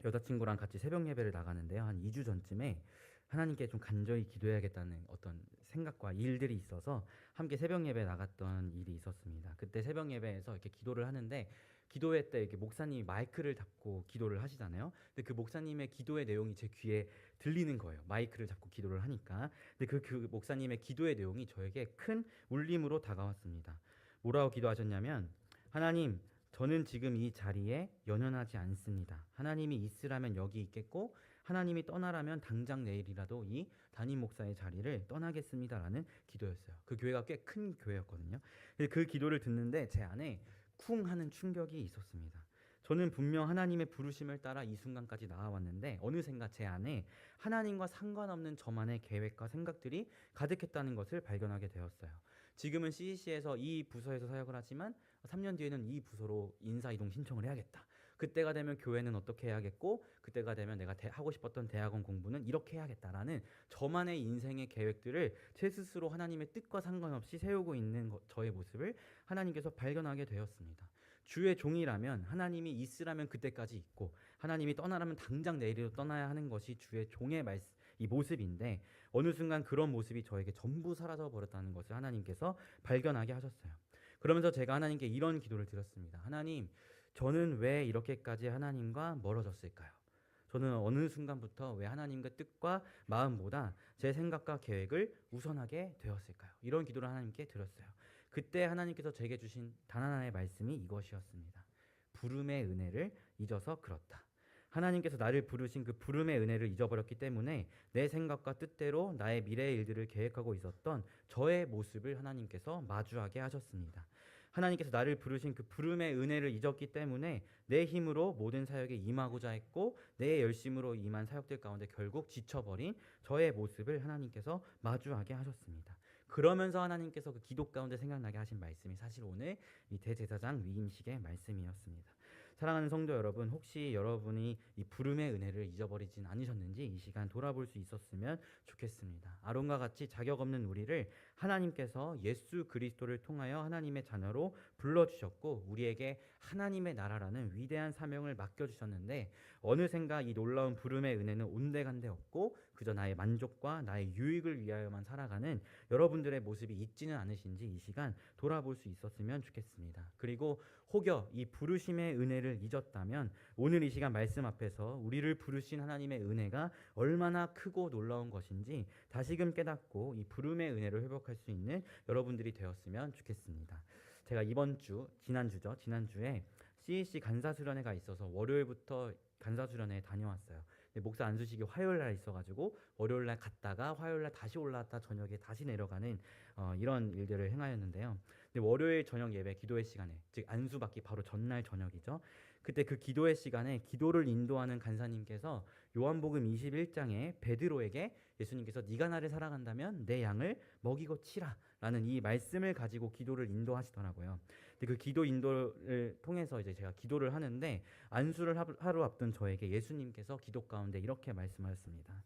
여자친구랑 같이 새벽 예배를 나가는데요, 한 2주 전쯤에 하나님께 좀 간절히 기도해야겠다는 어떤 생각과 일들이 있어서 함께 새벽 예배 나갔던 일이 있었습니다. 그때 새벽 예배에서 이렇게 기도를 하는데, 기도회 때 이렇게 목사님이 마이크를 잡고 기도를 하시잖아요. 근데 그 목사님의 기도의 내용이 제 귀에 들리는 거예요. 마이크를 잡고 기도를 하니까. 근데 그 목사님의 기도의 내용이 저에게 큰 울림으로 다가왔습니다. 뭐라고 기도하셨냐면, 하나님, 저는 지금 이 자리에 연연하지 않습니다. 하나님이 있으라면 여기 있겠고, 하나님이 떠나라면 당장 내일이라도 이 담임 목사의 자리를 떠나겠습니다라는 기도였어요. 그 교회가 꽤 큰 교회였거든요. 그 기도를 듣는데 제 안에 쿵 하는 충격이 있었습니다. 저는 분명 하나님의 부르심을 따라 이 순간까지 나아왔는데 어느샌가 제 안에 하나님과 상관없는 저만의 계획과 생각들이 가득했다는 것을 발견하게 되었어요. 지금은 CEC에서 이 부서에서 사역을 하지만 3년 뒤에는 이 부서로 인사이동 신청을 해야겠다. 그때가 되면 교회는 어떻게 해야겠고, 그때가 되면 내가 하고 싶었던 대학원 공부는 이렇게 해야겠다라는 저만의 인생의 계획들을 제 스스로 하나님의 뜻과 상관없이 세우고 있는 저의 모습을 하나님께서 발견하게 되었습니다. 주의 종이라면 하나님이 있으라면 그때까지 있고, 하나님이 떠나라면 당장 내일로 떠나야 하는 것이 주의 종의 이 모습인데, 어느 순간 그런 모습이 저에게 전부 사라져 버렸다는 것을 하나님께서 발견하게 하셨어요. 그러면서 제가 하나님께 이런 기도를 드렸습니다. 하나님, 저는 왜 이렇게까지 하나님과 멀어졌을까요? 저는 어느 순간부터 왜 하나님의 뜻과 마음보다 제 생각과 계획을 우선하게 되었을까요? 이런 기도를 하나님께 드렸어요. 그때 하나님께서 제게 주신 단 하나의 말씀이 이것이었습니다. 부름의 은혜를 잊어서 그렇다. 하나님께서 나를 부르신 그 부름의 은혜를 잊어버렸기 때문에 내 생각과 뜻대로 나의 미래의 일들을 계획하고 있었던 저의 모습을 하나님께서 마주하게 하셨습니다. 하나님께서 나를 부르신 그 부름의 은혜를 잊었기 때문에 내 힘으로 모든 사역에 임하고자 했고, 내 열심으로 임한 사역들 가운데 결국 지쳐버린 저의 모습을 하나님께서 마주하게 하셨습니다. 그러면서 하나님께서 그 기도 가운데 생각나게 하신 말씀이 사실 오늘 이 대제사장 위임식의 말씀이었습니다. 사랑하는 성도 여러분, 혹시 여러분이 이 부름의 은혜를 잊어버리진 않으셨는지 이 시간 돌아볼 수 있었으면 좋겠습니다. 아론과 같이 자격 없는 우리를 하나님께서 예수 그리스도를 통하여 하나님의 자녀로 불러주셨고, 우리에게 하나님의 나라라는 위대한 사명을 맡겨주셨는데, 어느샌가 이 놀라운 부름의 은혜는 온데간데 없고 그저 나의 만족과 나의 유익을 위하여만 살아가는 여러분들의 모습이 있지는 않으신지 이 시간 돌아볼 수 있었으면 좋겠습니다. 그리고 혹여 이 부르심의 은혜를 잊었다면 오늘 이 시간 말씀 앞에서 우리를 부르신 하나님의 은혜가 얼마나 크고 놀라운 것인지 다시금 깨닫고 이 부름의 은혜를 회복할 수 있는 여러분들이 되었으면 좋겠습니다. 제가 지난주에 CEC 간사수련회가 있어서 월요일부터 간사수련회에 다녀왔어요. 목사 안수식이 화요일날 있어가지고 월요일날 갔다가 화요일날 다시 올라왔다 저녁에 다시 내려가는 이런 일들을 행하였는데요. 근데 월요일 저녁 예배 기도회 시간에, 즉 안수받기 바로 전날 저녁이죠. 그때 그 기도회 시간에 기도를 인도하는 간사님께서 요한복음 21장에 베드로에게 예수님께서 네가 나를 사랑한다면 내 양을 먹이고 치라 라는 이 말씀을 가지고 기도를 인도하시더라고요. 근데 그 기도 인도를 통해서 이제 제가 기도를 하는데, 안수를 하루 앞둔 저에게 예수님께서 기도 가운데 이렇게 말씀하셨습니다.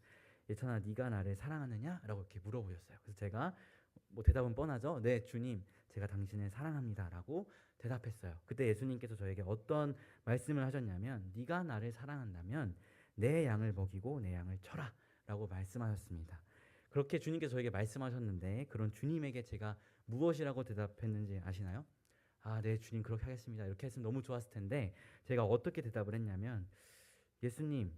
예찬아 네가 나를 사랑하느냐? 라고 이렇게 물어보셨어요. 그래서 제가 뭐 대답은 뻔하죠. 네 주님 제가 당신을 사랑합니다 라고 대답했어요. 그때 예수님께서 저에게 어떤 말씀을 하셨냐면 네가 나를 사랑한다면 내 양을 먹이고 내 양을 쳐라 라고 말씀하셨습니다. 그렇게 주님께서 저에게 말씀하셨는데 그런 주님에게 제가 무엇이라고 대답했는지 아시나요? 아, 네 주님 그렇게 하겠습니다. 이렇게 했으면 너무 좋았을 텐데 제가 어떻게 대답을 했냐면 예수님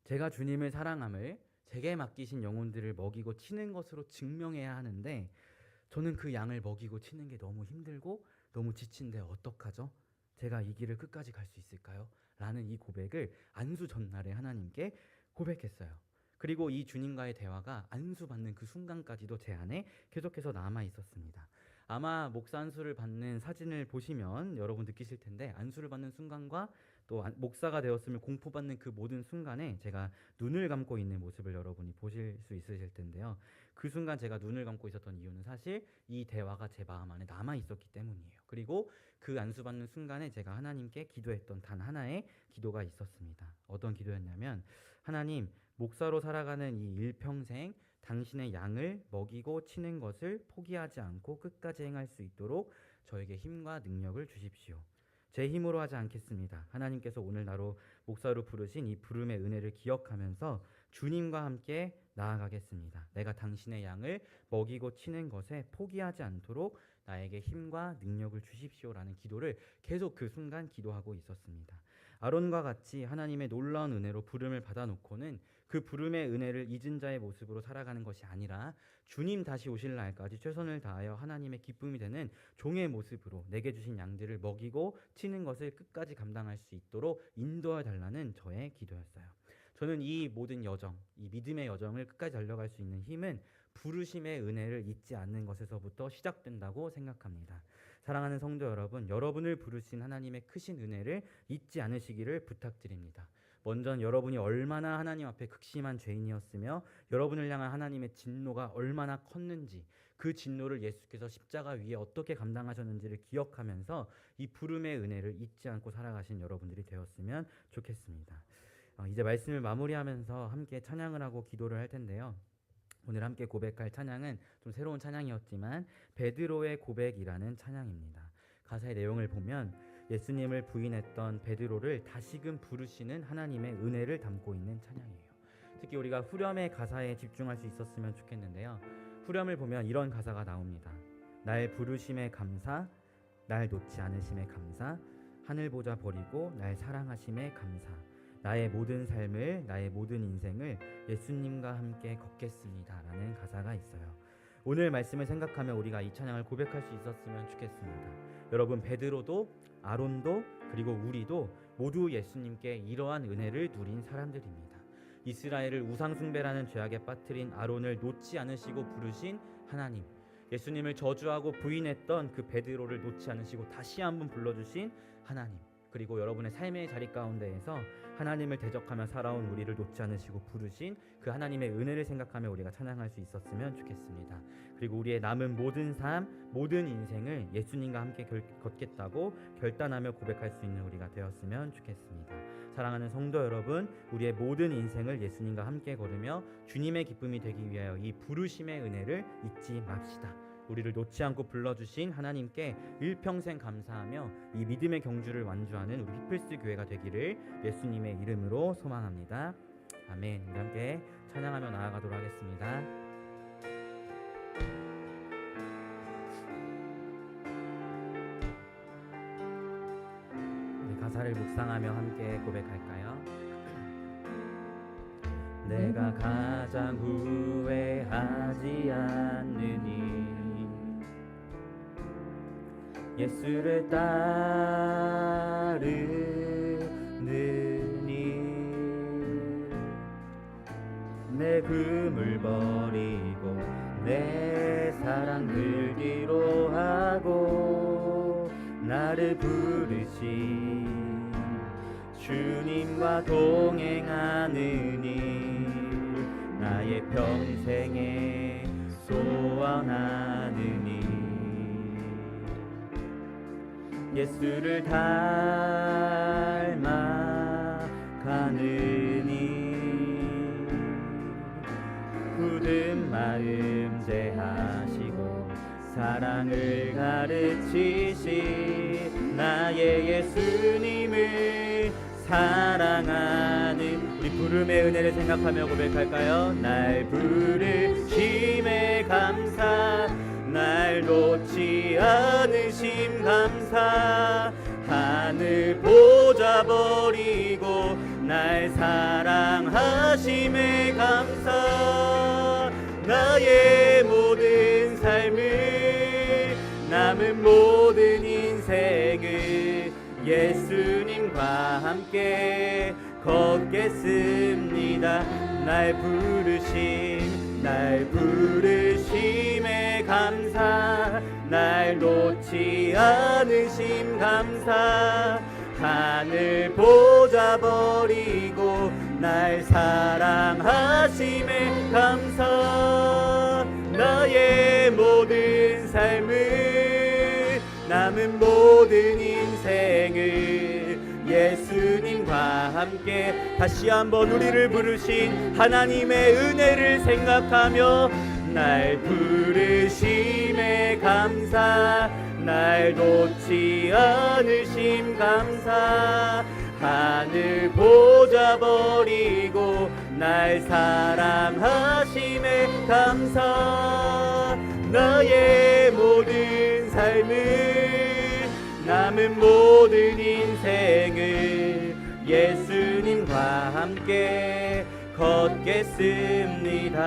제가 주님을 사랑함을 제게 맡기신 영혼들을 먹이고 치는 것으로 증명해야 하는데 저는 그 양을 먹이고 치는 게 너무 힘들고 너무 지친데 어떡하죠? 제가 이 길을 끝까지 갈 수 있을까요? 라는 이 고백을 안수 전날에 하나님께 고백했어요. 그리고 이 주님과의 대화가 안수 받는 그 순간까지도 제 안에 계속해서 남아 있었습니다. 아마 목사 안수를 받는 사진을 보시면 여러분 느끼실 텐데 안수를 받는 순간과 또 목사가 되었음을 공포받는 그 모든 순간에 제가 눈을 감고 있는 모습을 여러분이 보실 수 있으실 텐데요. 그 순간 제가 눈을 감고 있었던 이유는 사실 이 대화가 제 마음 안에 남아 있었기 때문이에요. 그리고 그 안수 받는 순간에 제가 하나님께 기도했던 단 하나의 기도가 있었습니다. 어떤 기도였냐면 하나님 목사로 살아가는 이 일평생 당신의 양을 먹이고 치는 것을 포기하지 않고 끝까지 행할 수 있도록 저에게 힘과 능력을 주십시오. 제 힘으로 하지 않겠습니다. 하나님께서 오늘 나로 목사로 부르신 이 부름의 은혜를 기억하면서 주님과 함께 나아가겠습니다. 내가 당신의 양을 먹이고 치는 것에 포기하지 않도록 나에게 힘과 능력을 주십시오라는 기도를 계속 그 순간 기도하고 있었습니다. 아론과 같이 하나님의 놀라운 은혜로 부름을 받아놓고는 그 부름의 은혜를 잊은 자의 모습으로 살아가는 것이 아니라 주님 다시 오실 날까지 최선을 다하여 하나님의 기쁨이 되는 종의 모습으로 내게 주신 양들을 먹이고 치는 것을 끝까지 감당할 수 있도록 인도해 달라는 저의 기도였어요. 저는 이 모든 여정, 이 믿음의 여정을 끝까지 달려갈 수 있는 힘은 부르심의 은혜를 잊지 않는 것에서부터 시작된다고 생각합니다. 사랑하는 성도 여러분, 여러분을 부르신 하나님의 크신 은혜를 잊지 않으시기를 부탁드립니다. 먼저 여러분이 얼마나 하나님 앞에 극심한 죄인이었으며 여러분을 향한 하나님의 진노가 얼마나 컸는지 그 진노를 예수께서 십자가 위에 어떻게 감당하셨는지를 기억하면서 이 부름의 은혜를 잊지 않고 살아가신 여러분들이 되었으면 좋겠습니다. 이제 말씀을 마무리하면서 함께 찬양을 하고 기도를 할 텐데요. 오늘 함께 고백할 찬양은 좀 새로운 찬양이었지만 베드로의 고백이라는 찬양입니다. 가사의 내용을 보면 예수님을 부인했던 베드로를 다시금 부르시는 하나님의 은혜를 담고 있는 찬양이에요. 특히 우리가 후렴의 가사에 집중할 수 있었으면 좋겠는데요. 후렴을 보면 이런 가사가 나옵니다. 날 부르심에 감사, 날 놓지 않으심에 감사, 하늘 보좌 버리고 날 사랑하심에 감사, 나의 모든 삶을, 나의 모든 인생을 예수님과 함께 걷겠습니다 라는 가사가 있어요. 오늘 말씀을 생각하며 우리가 이 찬양을 고백할 수 있었으면 좋겠습니다. 여러분, 베드로도 아론도 그리고 우리도 모두 예수님께 이러한 은혜를 누린 사람들입니다. 이스라엘을 우상숭배라는 죄악에 빠뜨린 아론을 놓지 않으시고 부르신 하나님, 예수님을 저주하고 부인했던 그 베드로를 놓지 않으시고 다시 한번 불러주신 하나님, 그리고 여러분의 삶의 자리 가운데에서 하나님을 대적하며 살아온 우리를 놓지 않으시고 부르신 그 하나님의 은혜를 생각하며 우리가 찬양할 수 있었으면 좋겠습니다. 그리고 우리의 남은 모든 삶, 모든 인생을 예수님과 함께 걷겠다고 결단하며 고백할 수 있는 우리가 되었으면 좋겠습니다. 사랑하는 성도 여러분, 우리의 모든 인생을 예수님과 함께 걸으며 주님의 기쁨이 되기 위하여 이 부르심의 은혜를 잊지 맙시다. 우리를 놓지 않고 불러주신 하나님께 일평생 감사하며 이 믿음의 경주를 완주하는 우리 피플스 교회가 되기를 예수님의 이름으로 소망합니다. 아멘. 우리 함께 찬양하며 나아가도록 하겠습니다. 우리 가사를 묵상하며 함께 고백할까요? 내가 가장 후회하지 않느니 예수를 따르느니 내 금을 버리고 내 사랑 들기로 하고 나를 부르신 주님과 동행하느니 나의 평생에 소원하느니 예수를 닮아가느니 사랑을 가르치신 나의 예수님을 사랑하는 우리 부름의 은혜를 생각하며 고백할까요? 날 부르심에 감사, 날 놓지 않으심 감사, 하늘 보좌 버리고 날 사랑하심에 감사, 나의 모든 삶을 남은 모든 인생을 예수님과 함께 걷겠습니다. 날 부르심에 감사, 날 놓지 않으심 감사, 하늘 보좌 버리고 날 사랑하심에 감사, 나의 모든 삶을 남은 모든 인생을 예수님과 함께 다시 한번 우리를 부르신 하나님의 은혜를 생각하며 날 부르심에 감사, 날 놓지 않으심 감사, 하늘 보좌 버리고 날 사랑하심에 감사, 나의 모든 삶을 남은 모든 인생을 예수님과 함께 걷겠습니다.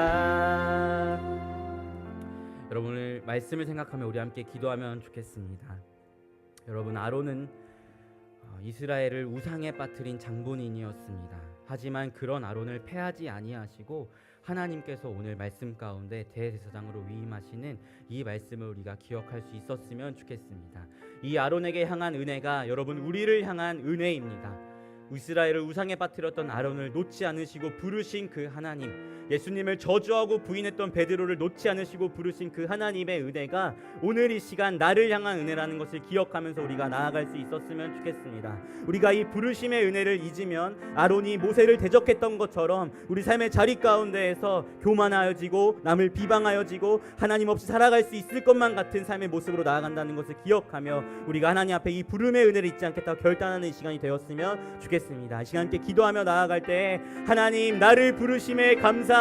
여러분, 오늘 말씀을 생각하며 우리 함께 기도하면 좋겠습니다. 여러분, 아론은 이스라엘을 우상에 빠뜨린 장본인이었습니다. 하지만 그런 아론을 패하지 아니하시고 하나님께서 오늘 말씀 가운데 대제사장으로 위임하시는 이 말씀을 우리가 기억할 수 있었으면 좋겠습니다. 이 아론에게 향한 은혜가 여러분 우리를 향한 은혜입니다. 이스라엘을 우상에 빠뜨렸던 아론을 놓지 않으시고 부르신 그 하나님, 예수님을 저주하고 부인했던 베드로를 놓지 않으시고 부르신 그 하나님의 은혜가 오늘 이 시간 나를 향한 은혜라는 것을 기억하면서 우리가 나아갈 수 있었으면 좋겠습니다. 우리가 이 부르심의 은혜를 잊으면 아론이 모세를 대적했던 것처럼 우리 삶의 자리 가운데에서 교만하여지고 남을 비방하여지고 하나님 없이 살아갈 수 있을 것만 같은 삶의 모습으로 나아간다는 것을 기억하며 우리가 하나님 앞에 이 부름의 은혜를 잊지 않겠다고 결단하는 시간이 되었으면 좋겠습니다. 이 시간 함께 기도하며 나아갈 때 하나님, 나를 부르심에 감사합니다.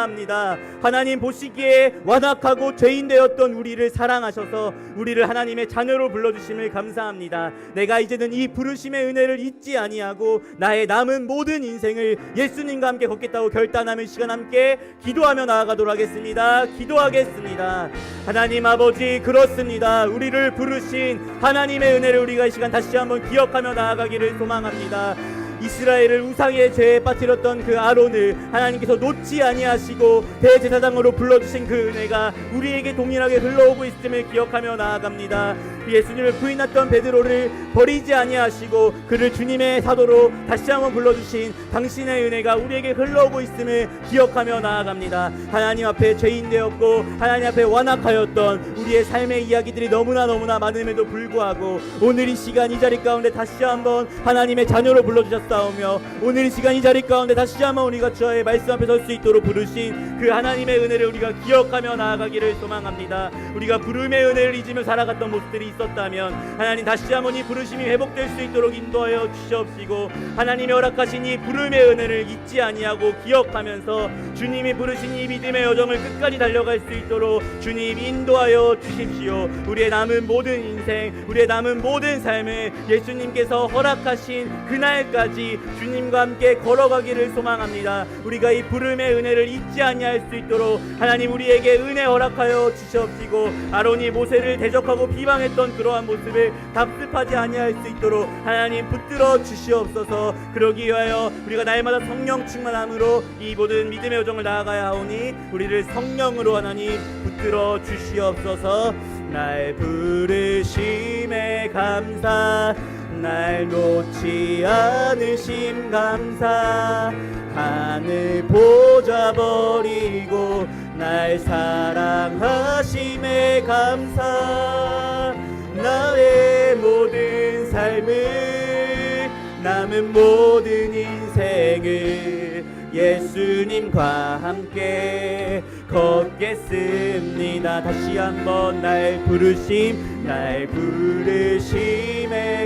하나님 보시기에 완악하고 죄인 되었던 우리를 사랑하셔서 우리를 하나님의 자녀로 불러주심을 감사합니다. 내가 이제는 이 부르심의 은혜를 잊지 아니하고 나의 남은 모든 인생을 예수님과 함께 걷겠다고 결단하는 시간 함께 기도하며 나아가도록 하겠습니다. 기도하겠습니다. 하나님 아버지, 그렇습니다. 우리를 부르신 하나님의 은혜를 우리가 이 시간 다시 한번 기억하며 나아가기를 소망합니다. 이스라엘을 우상의 죄에 빠뜨렸던 그 아론을 하나님께서 놓지 아니하시고 대제사장으로 불러주신 그 은혜가 우리에게 동일하게 흘러오고 있음을 기억하며 나아갑니다. 예수님을 부인했던 베드로를 버리지 아니하시고 그를 주님의 사도로 다시 한번 불러주신 당신의 은혜가 우리에게 흘러오고 있음을 기억하며 나아갑니다. 하나님 앞에 죄인 되었고 하나님 앞에 완악하였던 우리의 삶의 이야기들이 너무나 많음에도 불구하고 오늘 이 시간 이 자리 가운데 다시 한번 하나님의 자녀로 불러주셨사오며 오늘 이 시간 이 자리 가운데 다시 한번 우리가 주의 말씀 앞에 설 수 있도록 부르신 그 하나님의 은혜를 우리가 기억하며 나아가기를 소망합니다. 우리가 부름의 은혜를 잊으며 살아갔던 모습들이 있었다면 하나님 다시 한번 이 부르심이 회복될 수 있도록 인도하여 주시옵시고 하나님이 허락하신 이 부름의 은혜를 잊지 아니하고 기억하면서 주님이 부르신 이 믿음의 여정을 끝까지 달려갈 수 있도록 주님 인도하여 주십시오. 우리의 남은 모든 인생, 우리의 남은 모든 삶을 예수님께서 허락하신 그날까지 주님과 함께 걸어가기를 소망합니다. 우리가 이 부름의 은혜를 잊지 아니할 수 있도록 하나님 우리에게 은혜 허락하여 주시옵시고 아론이 모세를 대적하고 비방했던 그러한 모습을 답습하지 아니할 수 있도록 하나님 붙들어 주시옵소서. 그러기 위하여 우리가 날마다 성령 충만함으로 이 모든 믿음의 여정을 나아가야 하오니 우리를 성령으로 하나님 붙들어 주시옵소서. 날 부르심에 감사, 날 놓지 않으심 감사, 하늘 보좌 버리고 날 사랑하심에 감사, 나의 모든 삶을 남은 모든 인생을 예수님과 함께 걷겠습니다. 다시 한번 날 부르심에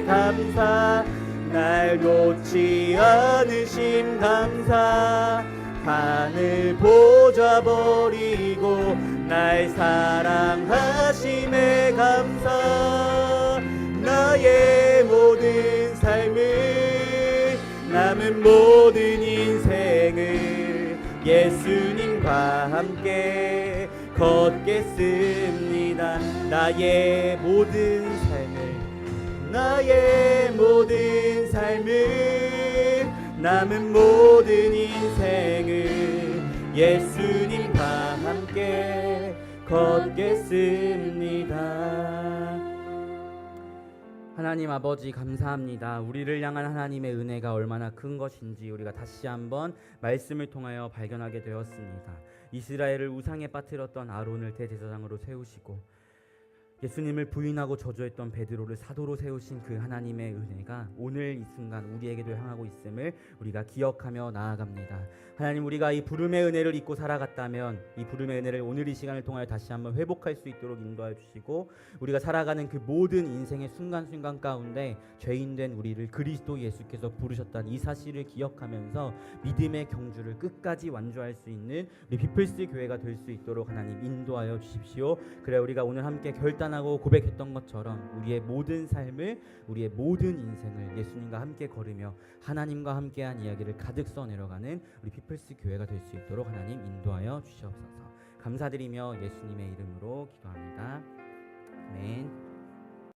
감사, 날 놓지 않으심 감사, 하늘 보좌 버리고 날 사랑하심에 감사. 나의 모든 삶을, 남은 모든 인생을 예수님과 함께 걷겠습니다. 나의 모든 삶을, 남은 모든 인생을 예수님과 함께 걷겠습니다. 하나님 아버지 감사합니다. 우리를 향한 하나님의 은혜가 얼마나 큰 것인지 우리가 다시 한번 말씀을 통하여 발견하게 되었습니다. 이스라엘을 우상에 빠뜨렸던 아론을 대제사장으로 세우시고 예수님을 부인하고 저주했던 베드로를 사도로 세우신 그 하나님의 은혜가 오늘 이 순간 우리에게도 향하고 있음을 우리가 기억하며 나아갑니다. 하나님, 우리가 이 부름의 은혜를 잊고 살아갔다면 이 부름의 은혜를 오늘 이 시간을 통하여 다시 한번 회복할 수 있도록 인도하여 주시고, 우리가 살아가는 그 모든 인생의 순간순간 가운데 죄인된 우리를 그리스도 예수께서 부르셨다는 이 사실을 기억하면서 믿음의 경주를 끝까지 완주할 수 있는 우리 피플스 교회가 될 수 있도록 하나님 인도하여 주십시오. 그래 우리가 오늘 함께 결단하고 고백했던 것처럼 우리의 모든 삶을, 우리의 모든 인생을 예수님과 함께 걸으며 하나님과 함께한 이야기를 가득 써내려가는 우리 피플스 교회가 될 수 있도록 하나님 인도하여 주시옵소서. 감사드리며 예수님의 이름으로 기도합니다. 아멘.